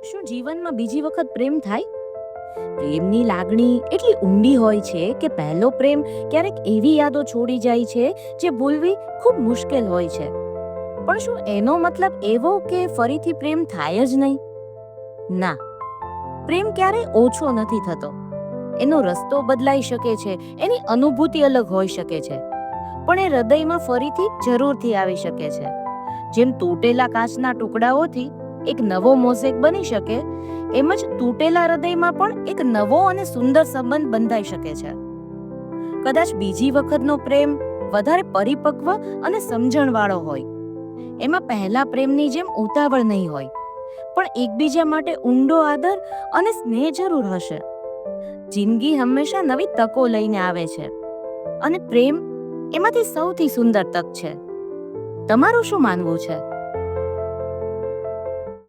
શું જીવનમાં બીજી વખત પ્રેમ થાય? પ્રેમની લાગણી એટલી ઊંડી હોય છે કે પહેલો પ્રેમ ક્યારેક એવી યાદો છોડી જાય છે જે ભૂલવી ખૂબ મુશ્કેલ હોય છે. પણ શું એનો મતલબ એવો કે ફરીથી પ્રેમ થાય જ નહીં? ના, પ્રેમ ક્યારેય ઓછો નથી થતો. એનો રસ્તો બદલાઈ શકે છે, એની અનુભૂતિ અલગ હોઈ શકે છે, પણ એ હૃદયમાં ફરીથી જરૂરથી આવી શકે છે. જેમ તૂટેલા કાચના ટુકડાઓથી એક નવો મોઝેક બની શકે, એમ જ તૂટેલા હૃદયમાં પણ એક નવો અને સુંદર સંબંધ બંધાઈ શકે છે. કદાચ બીજી વખતનો પ્રેમ વધારે પરિપક્વ અને સમજણવાળો હોય. એમાં પહેલા પ્રેમની જેમ ઉતાવળ નહીં હોય, પણ એકબીજા માટે ઊંડો આદર અને સ્નેહ જરૂર હશે. જિંદગી હંમેશા નવી તકો લઈને આવે છે, અને પ્રેમ એમાંથી સૌથી સુંદર તક છે. તમારું શું માનવું છે?